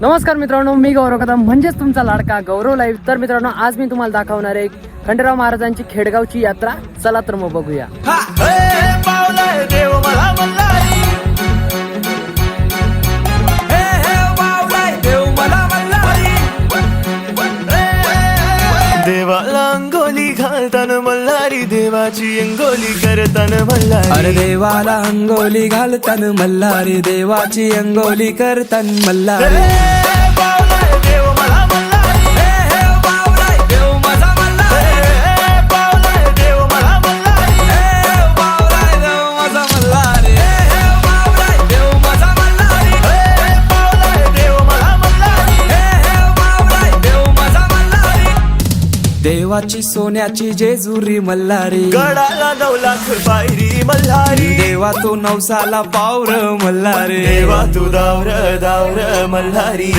नमस्कार मित्रांनो, मी गौरव कदम म्हणजेच तुमचा लाडका गौरव लाईव्ह। तर मित्रांनो, आज मी तुम्हाला दाखवणार आहे खंडेराव महाराजांची खेडगावची यात्रा। चला तर मग बघूया। देवाला अंगोली घालताना मल्हारी, देवाची अंगोली करताना मल्हारी। अरे देवाला अंगोली घालताना मल्हारी, देवाची अंगोली करताना मल्हारी। देव मला मल्हारी, देव माझा मल्हारी, देव मला मल्हारी, देव माझा मल्हारी, देव माझा मल्हारी, देव मला मल्हारी। देव माझा मल्हारी। देवाची सोन्याची जेजुरी मल्हारी, गडाला 9 लाख पायरी मल्हारी। देवा तू नवसाला पावर मल्हारी, देवा तू दावर दावर मल्हारी।